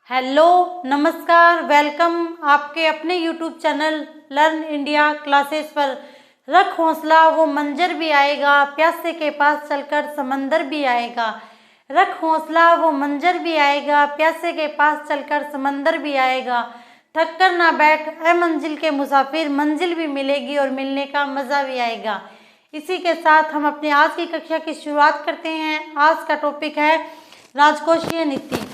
Hello, नमस्कार, welcome आपके अपने YouTube channel learn India classes पर। रख हौसला वो मंजर भी आएगा, प्यासे के पास चलकर समंदर भी आएगा। रख हौसला वो मंजर भी आएगा, प्यासे के पास चलकर समंदर भी आएगा। थक कर ना बैठ ए मंजिल के मुसाफिर, मंजिल भी मिलेगी और मिलने का मज़ा भी आएगा। इसी के साथ हम अपनी आज की कक्षा की शुरुआत करते हैं। आज का टॉपिक है राजकोषीय नीति।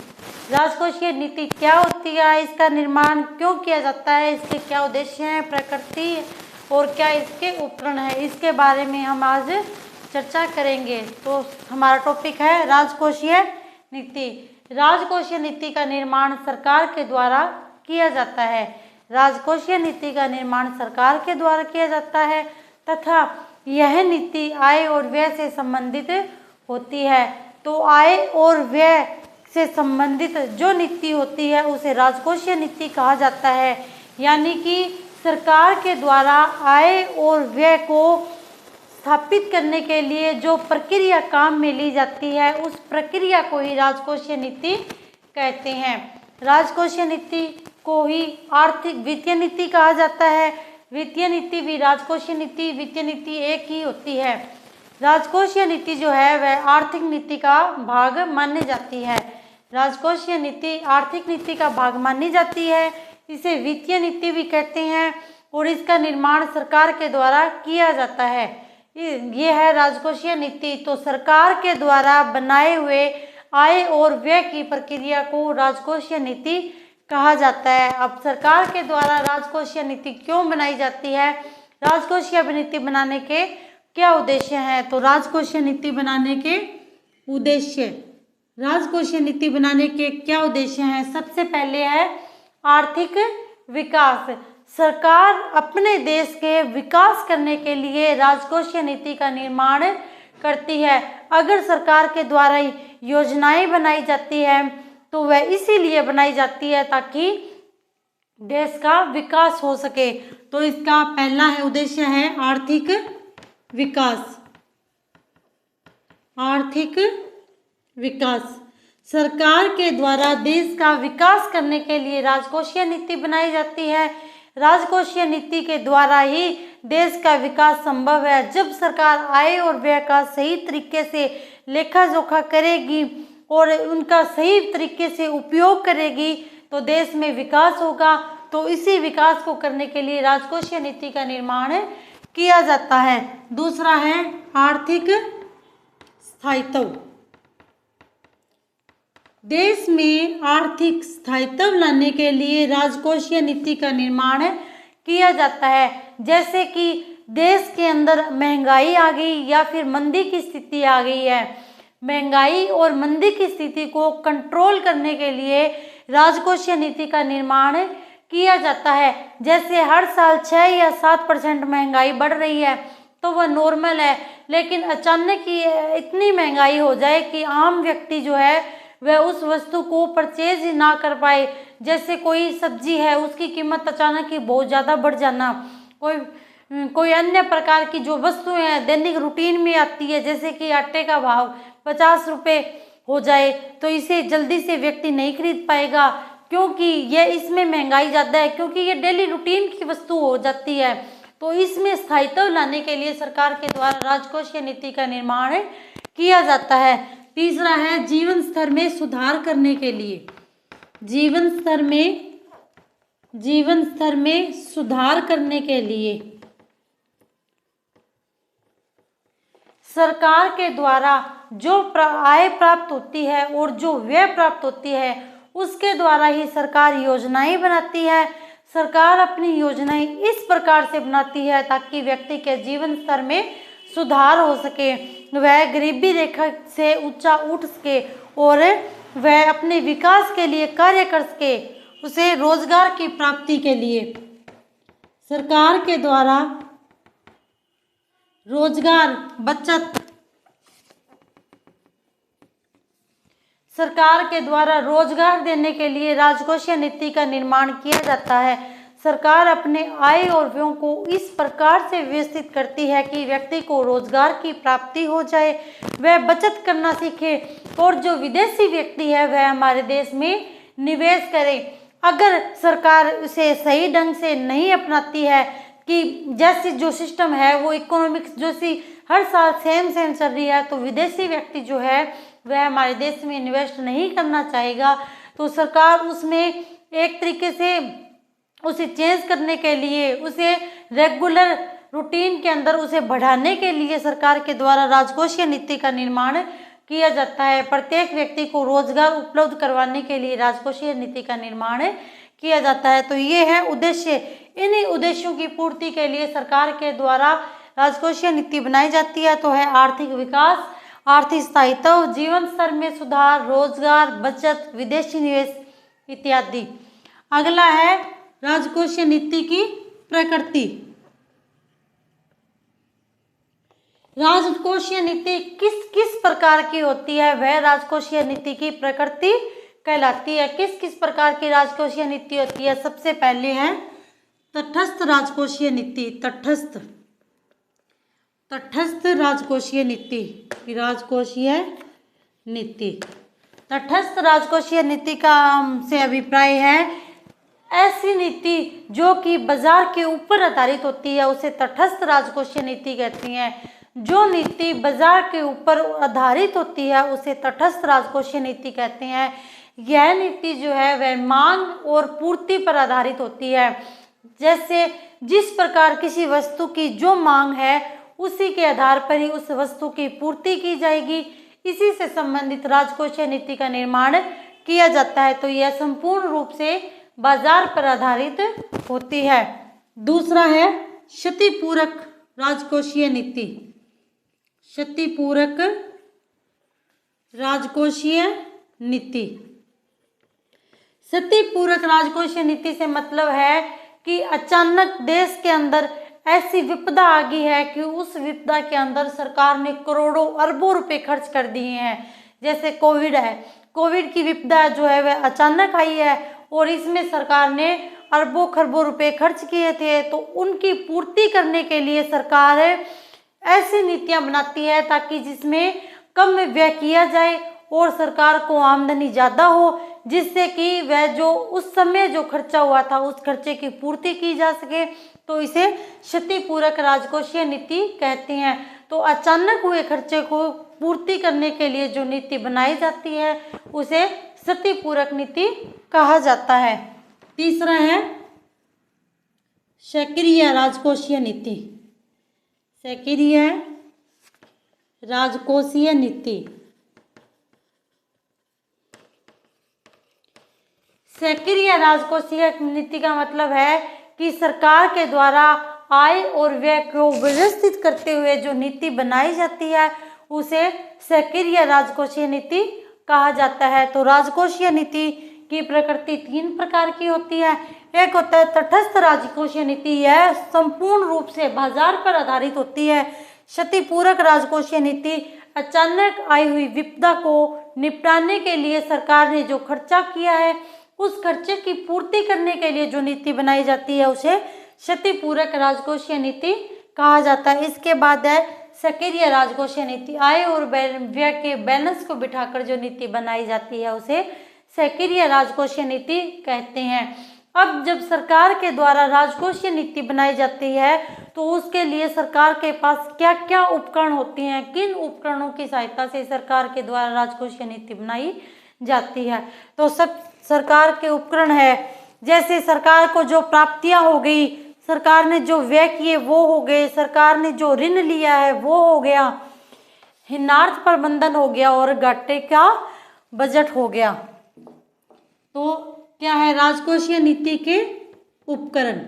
राजकोषीय नीति क्या होती है, इसका निर्माण क्यों किया जाता है, इसके क्या उद्देश्य हैं, प्रकृति और क्या इसके उपकरण हैं, इसके बारे में हम आज चर्चा करेंगे। तो हमारा टॉपिक है राजकोषीय नीति। राजकोषीय नीति का निर्माण सरकार के द्वारा किया जाता है। राजकोषीय नीति का निर्माण सरकार के द्वारा किया जाता है तथा यह नीति आय और व्यय से संबंधित होती है। तो आय और व्यय से संबंधित जो नीति होती है उसे राजकोषीय नीति कहा जाता है। यानी कि सरकार के द्वारा आय और व्यय को स्थापित करने के लिए जो प्रक्रिया काम में ली जाती है उस प्रक्रिया को ही राजकोषीय नीति कहते हैं। राजकोषीय नीति को ही आर्थिक वित्तीय नीति कहा जाता है। वित्तीय नीति भी राजकोषीय नीति, वित्तीय नीति एक ही होती है। राजकोषीय नीति जो है वह आर्थिक नीति का भाग मानी जाती है। राजकोषीय नीति आर्थिक नीति का भाग मानी जाती है, इसे वित्तीय नीति भी कहते हैं और इसका निर्माण सरकार के द्वारा किया जाता है। ये है राजकोषीय नीति। तो सरकार के द्वारा बनाए हुए आय और व्यय की प्रक्रिया को राजकोषीय नीति कहा जाता है। अब सरकार के द्वारा राजकोषीय नीति क्यों बनाई जाती है, राजकोषीय नीति बनाने के क्या उद्देश्य हैं? तो राजकोषीय नीति बनाने के उद्देश्य, राजकोषीय नीति बनाने के क्या उद्देश्य हैं? सबसे पहले है आर्थिक विकास। सरकार अपने देश के विकास करने के लिए राजकोषीय नीति का निर्माण करती है। अगर सरकार के द्वारा योजनाएं बनाई जाती है तो वह इसीलिए बनाई जाती है ताकि देश का विकास हो सके। तो इसका पहला है उद्देश्य है आर्थिक विकास। आर्थिक विकास, सरकार के द्वारा देश का विकास करने के लिए राजकोषीय नीति बनाई जाती है। राजकोषीय नीति के द्वारा ही देश का विकास संभव है। जब सरकार आय और व्यय का सही तरीके से लेखा जोखा करेगी और उनका सही तरीके से उपयोग करेगी तो देश में विकास होगा। तो इसी विकास को करने के लिए राजकोषीय नीति का निर्माण किया जाता है। दूसरा है आर्थिक स्थायित्व। देश में आर्थिक स्थायित्व लाने के लिए राजकोषीय नीति का निर्माण किया जाता है। जैसे कि देश के अंदर महंगाई आ गई या फिर मंदी की स्थिति आ गई है, महंगाई और मंदी की स्थिति को कंट्रोल करने के लिए राजकोषीय नीति का निर्माण किया जाता है। जैसे हर साल 6 या 7% महंगाई बढ़ रही है तो वह नॉर्मल है, लेकिन अचानक ही इतनी महंगाई हो जाए कि आम व्यक्ति जो है वह उस वस्तु को परचेज ही ना कर पाए। जैसे कोई सब्जी है उसकी कीमत अचानक ही बहुत ज़्यादा बढ़ जाना, कोई अन्य प्रकार की जो वस्तुएं हैं दैनिक रूटीन में आती है, जैसे कि आटे का भाव 50 रुपये हो जाए तो इसे जल्दी से व्यक्ति नहीं खरीद पाएगा क्योंकि ये इसमें महंगाई ज़्यादा है, क्योंकि ये डेली रूटीन की वस्तु हो जाती है। तो इसमें स्थायित्व लाने के लिए सरकार के द्वारा राजकोषीय नीति का निर्माण किया जाता है। तीसरा है जीवन स्तर में सुधार करने के लिए। जीवन स्तर में सुधार करने के लिए सरकार के द्वारा जो आय प्राप्त होती है और जो व्यय प्राप्त होती है उसके द्वारा ही सरकार योजनाएं बनाती है। सरकार अपनी योजनाएं इस प्रकार से बनाती है ताकि व्यक्ति के जीवन स्तर में सुधार हो सके, वह गरीबी रेखा से ऊंचा उठ सके और वह अपने विकास के लिए कार्य कर सके। उसे रोजगार की प्राप्ति के लिए सरकार के द्वारा रोजगार बचत, सरकार के द्वारा रोजगार देने के लिए राजकोषीय नीति का निर्माण किया जाता है। सरकार अपने आय और व्ययों को इस प्रकार से व्यवस्थित करती है कि व्यक्ति को रोजगार की प्राप्ति हो जाए, वह बचत करना सीखे और जो विदेशी व्यक्ति है वह हमारे देश में निवेश करें। अगर सरकार उसे सही ढंग से नहीं अपनाती है कि जैसी जो सिस्टम है वो इकोनॉमिक्स जैसी हर साल सेम चल रही है, तो विदेशी व्यक्ति जो है वह हमारे देश में इन्वेस्ट नहीं करना चाहेगा। तो सरकार उसमें एक तरीके से उसे चेंज करने के लिए, उसे रेगुलर रूटीन के अंदर उसे बढ़ाने के लिए सरकार के द्वारा राजकोषीय नीति का निर्माण किया जाता है। प्रत्येक व्यक्ति को रोजगार उपलब्ध करवाने के लिए राजकोषीय नीति का निर्माण किया जाता है। तो ये है उद्देश्य। इन्हीं उद्देश्यों की पूर्ति के लिए सरकार के द्वारा राजकोषीय नीति बनाई जाती है। तो है आर्थिक विकास, आर्थिक स्थायित्व, जीवन स्तर में सुधार, रोजगार, बचत, विदेशी निवेश इत्यादि। अगला है राजकोषीय नीति की प्रकृति। राजकोषीय नीति किस किस प्रकार की होती है, वह राजकोषीय नीति की प्रकृति कहलाती है। किस किस प्रकार की राजकोषीय नीति होती है? सबसे पहले है तटस्थ राजकोषीय नीति। तटस्थ राजकोषीय नीति। तटस्थ राजकोषीय नीति का से अभिप्राय है ऐसी नीति जो कि बाजार के ऊपर आधारित होती है, उसे तटस्थ राजकोषीय नीति कहती हैं। जो नीति बाजार के ऊपर आधारित होती है उसे तटस्थ राजकोषीय नीति कहते हैं। यह नीति जो है वह मांग और पूर्ति पर आधारित होती है। जैसे जिस प्रकार किसी वस्तु की जो मांग है उसी के आधार पर ही उस वस्तु की पूर्ति की जाएगी। इसी से संबंधित राजकोषीय नीति का निर्माण किया जाता है। तो यह संपूर्ण रूप से बाजार पर आधारित होती है। दूसरा है क्षतिपूरक राजकोषीय नीति। क्षतिपूरक राजकोषीय नीति। क्षतिपूरक राजकोषीय नीति से मतलब है कि अचानक देश के अंदर ऐसी विपदा आ गई है कि उस विपदा के अंदर सरकार ने करोड़ों अरबों रुपए खर्च कर दिए हैं। जैसे कोविड है, कोविड की विपदा जो है वह अचानक आई है और इसमें सरकार ने अरबों खरबों रुपए खर्च किए थे। तो उनकी पूर्ति करने के लिए सरकार ऐसी नीतियां बनाती है ताकि जिसमें कम में व्यय किया जाए और सरकार को आमदनी ज़्यादा हो, जिससे कि वह जो उस समय जो खर्चा हुआ था उस खर्चे की पूर्ति की जा सके। तो इसे क्षतिपूरक राजकोषीय नीति कहते हैं। तो अचानक हुए खर्चे को पूर्ति करने के लिए जो नीति बनाई जाती है उसे क्षतिपूरक नीति कहा जाता है। तीसरा है सक्रिय राजकोषीय नीति। सक्रिय राजकोषीय नीति। सक्रिय राजकोषीय नीति का मतलब है कि सरकार के द्वारा आय और व्यय को व्यवस्थित करते हुए जो नीति बनाई जाती है उसे सक्रिय राजकोषीय नीति कहा जाता है। तो राजकोषीय नीति की प्रकृति 3 प्रकार की होती है। एक होता है तटस्थ राजकोषीय नीति, यह संपूर्ण रूप से बाजार पर आधारित होती है। क्षतिपूरक राजकोषीय नीति अचानक आई हुई विपदा को निपटाने के लिए सरकार ने जो खर्चा किया है उस खर्चे की पूर्ति करने के लिए जो नीति बनाई जाती है उसे क्षतिपूरक राजकोषीय नीति कहा जाता है। इसके बाद है सक्रिय राजकोषीय नीति। आय और व्यय के बैलेंस को बिठाकर जो नीति बनाई जाती है उसे सक्रिय राजकोषीय नीति कहते हैं। अब जब सरकार के द्वारा राजकोषीय नीति बनाई जाती है तो उसके लिए सरकार के पास क्या क्या उपकरण होते हैं, किन उपकरणों की सहायता से सरकार के द्वारा राजकोषीय नीति बनाई जाती है। तो सब सरकार के उपकरण है, जैसे सरकार को जो प्राप्तियां हो गई, सरकार ने जो व्यय किए वो हो गए, सरकार ने जो ऋण लिया है वो हो गया, हिन्नार्थ प्रबंधन हो गया और घाटे का बजट हो गया। तो क्या है राजकोषीय नीति के उपकरण।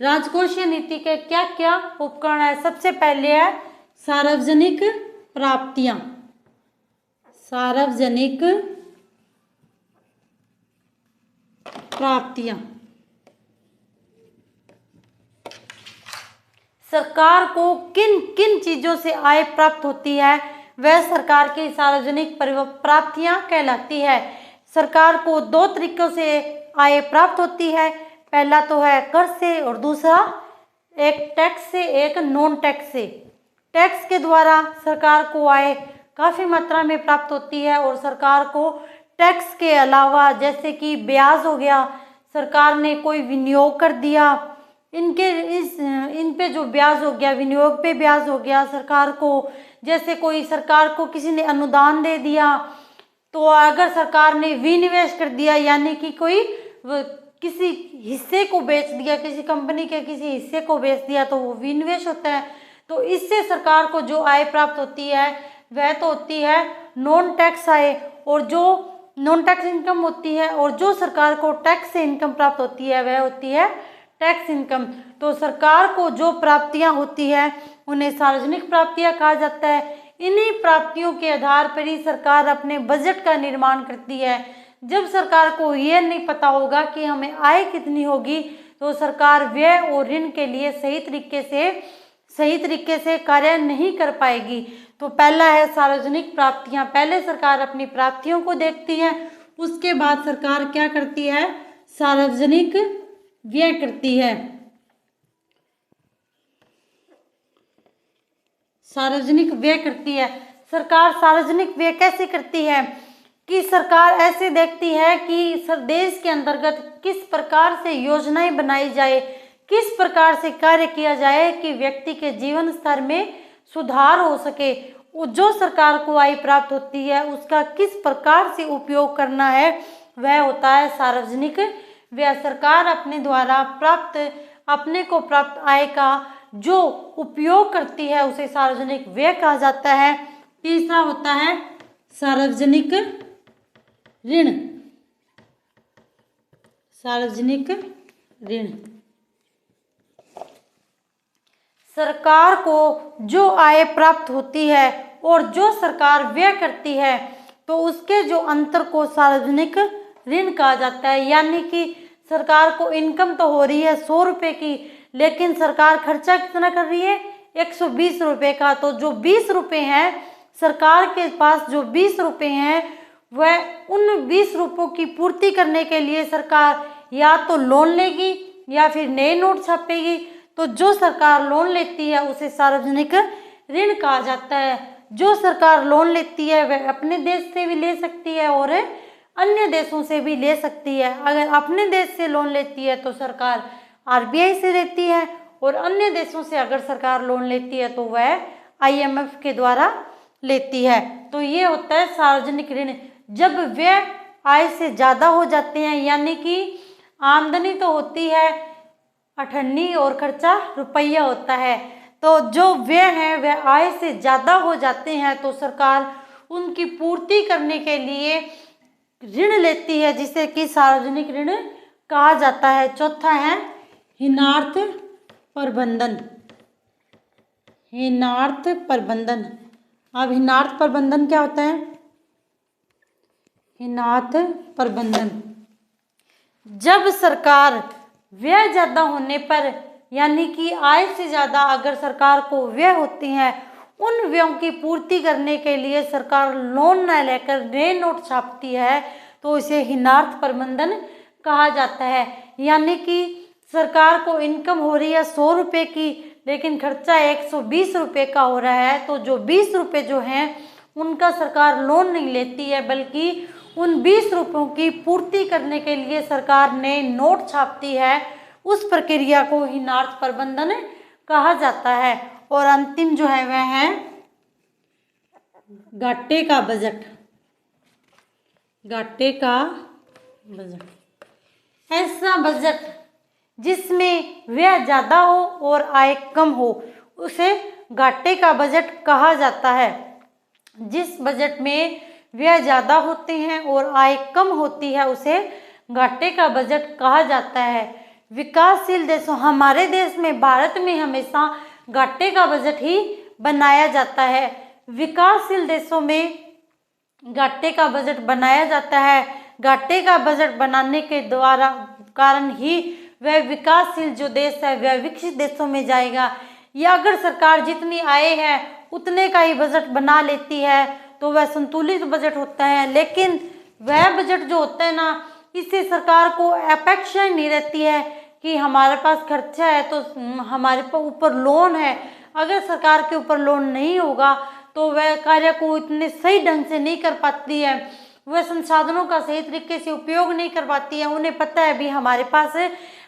राजकोषीय नीति के क्या क्या उपकरण है? सबसे पहले है सार्वजनिक प्राप्तियां। सार्वजनिक प्राप्तियां सरकार को किन किन चीजों से आय प्राप्त होती है वह सरकार की सार्वजनिक प्राप्तियां कहलाती है। सरकार को 2 तरीकों से आय प्राप्त होती है। पहला तो है कर से और दूसरा एक टैक्स से, एक नॉन टैक्स से। टैक्स के द्वारा सरकार को आय काफ़ी मात्रा में प्राप्त होती है। और सरकार को टैक्स के अलावा जैसे कि ब्याज हो गया, सरकार ने कोई विनियोग कर दिया, इन पे जो ब्याज हो गया, विनियोग पे ब्याज हो गया सरकार को, जैसे कोई सरकार को किसी ने अनुदान दे दिया, तो अगर सरकार ने विनिवेश कर दिया यानी कि कोई किसी हिस्से को बेच दिया, किसी कंपनी के किसी हिस्से को बेच दिया, तो वो विनिवेश होता है। तो इससे सरकार को जो आय प्राप्त होती है वह तो होती है नॉन टैक्स आय, और जो नॉन टैक्स इनकम होती है, और जो सरकार को टैक्स से इनकम प्राप्त होती है वह होती है टैक्स इनकम। तो सरकार को जो प्राप्तियां होती है उन्हें सार्वजनिक प्राप्तियां कहा जाता है। इन्हीं प्राप्तियों के आधार पर ही सरकार अपने बजट का निर्माण करती है। जब सरकार को यह नहीं पता होगा कि हमें आय कितनी होगी, तो सरकार व्यय और ऋण के लिए सही तरीके से कार्य नहीं कर पाएगी। तो पहला है सार्वजनिक प्राप्तियां। पहले सरकार अपनी प्राप्तियों को देखती है, उसके बाद सरकार क्या करती है, सार्वजनिक व्यय करती है। सार्वजनिक व्यय करती है। सरकार सार्वजनिक व्यय कैसे करती है कि सरकार ऐसे देखती है कि देश के अंतर्गत किस प्रकार से योजनाएं बनाई जाए, किस प्रकार से कार्य किया जाए कि व्यक्ति के जीवन स्तर में सुधार हो सके। जो सरकार को आय प्राप्त होती है उसका किस प्रकार से उपयोग करना है वह होता है सार्वजनिक व्यय। सरकार अपने द्वारा अपने को प्राप्त आय का जो उपयोग करती है उसे सार्वजनिक व्यय कहा जाता है। तीसरा होता है सार्वजनिक ऋण। सार्वजनिक ऋण सरकार को जो आय प्राप्त होती है और जो सरकार व्यय करती है तो उसके जो अंतर को सार्वजनिक ऋण कहा जाता है। यानी कि सरकार को इनकम तो हो रही है 100 रुपये की, लेकिन सरकार खर्चा कितना कर रही है, 120 रुपये का। तो जो 20 रुपये हैं, सरकार के पास जो 20 रुपये हैं वह उन 20 रुपयों की पूर्ति करने के लिए सरकार या तो लोन लेगी या फिर नए नोट छापेगी। तो जो सरकार लोन लेती है उसे सार्वजनिक ऋण कहा जाता है। जो सरकार लोन लेती है वह अपने देश से भी ले सकती है और अन्य देशों से भी ले सकती है। अगर अपने देश से लोन लेती है तो सरकार आरबीआई से लेती है, और अन्य देशों से अगर सरकार लोन लेती है तो वह आईएमएफ के द्वारा लेती है। तो ये होता है सार्वजनिक ऋण। जब व्यय आय से ज़्यादा हो जाते हैं, यानी कि आमदनी तो होती है 98 और खर्चा रुपया होता है, तो जो व्यय है वह आय से ज़्यादा हो जाते हैं, तो सरकार उनकी पूर्ति करने के लिए ऋण लेती है, जिसे कि सार्वजनिक ऋण कहा जाता है। चौथा है हीनार्थ प्रबंधन। हीनार्थ प्रबंधन। अब हीनार्थ प्रबंधन क्या होता है? हीनार्थ प्रबंधन जब सरकार व्यय ज़्यादा होने पर, यानी कि आय से ज़्यादा अगर सरकार को व्यय होती हैं, उन व्ययों की पूर्ति करने के लिए सरकार लोन न लेकर नए नोट छापती है, तो इसे हीनार्थ प्रबंधन कहा जाता है। यानी कि सरकार को इनकम हो रही है 100 रुपये की, लेकिन खर्चा 120 रुपये का हो रहा है, तो जो 20 रुपये जो हैं उनका सरकार लोन नहीं लेती है, बल्कि उन 20 रुपयों की पूर्ति करने के लिए सरकार ने नोट छापती है। उस प्रक्रिया को हीनार्थ प्रबंधन कहा जाता है। और अंतिम जो है वह है घाटे का बजट। घाटे का बजट ऐसा बजट जिसमें व्यय ज़्यादा हो और आय कम हो, उसे घाटे का बजट कहा जाता है। जिस बजट में व्यय ज़्यादा होते हैं और आय कम होती है उसे घाटे का बजट कहा जाता है। विकासशील देशों, हमारे देश में, भारत में हमेशा घाटे का बजट ही बनाया जाता है। विकासशील देशों में घाटे का बजट बनाया जाता है। घाटे का बजट बनाने के द्वारा कारण ही वह विकासशील जो देश है वह विकसित देशों में जाएगा। या अगर सरकार जितनी आय है उतने का ही बजट बना लेती है तो वह संतुलित बजट होता है। लेकिन वह बजट जो होता है ना, इससे सरकार को अपेक्षा नहीं रहती है कि हमारे पास खर्चा है तो हमारे ऊपर लोन है। अगर सरकार के ऊपर लोन नहीं होगा तो वह कार्य को इतने सही ढंग से नहीं कर पाती है, वह संसाधनों का सही तरीके से उपयोग नहीं कर पाती है। उन्हें पता है भी हमारे पास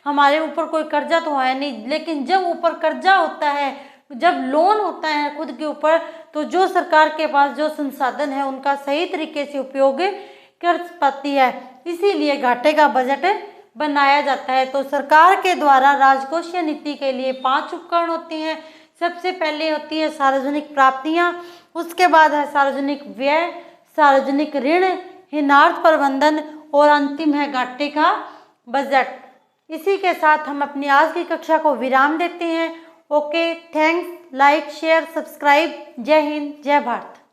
हमारे ऊपर कोई कर्जा तो है नहीं, लेकिन जब ऊपर कर्जा होता है, जब लोन होता है खुद के ऊपर, तो जो सरकार के पास जो संसाधन है उनका सही तरीके से उपयोग कर पाती है। इसीलिए घाटे का बजट बनाया जाता है। तो सरकार के द्वारा राजकोषीय नीति के लिए 5 उपकरण होते हैं। सबसे पहले होती है सार्वजनिक प्राप्तियां, उसके बाद है सार्वजनिक व्यय, सार्वजनिक ऋण, हिनार्थ प्रबंधन और अंतिम है घाटे का बजट। इसी के साथ हम अपनी आज की कक्षा को विराम देते हैं। Okay, thanks, like, share, subscribe. जय हिंद, जय भारत।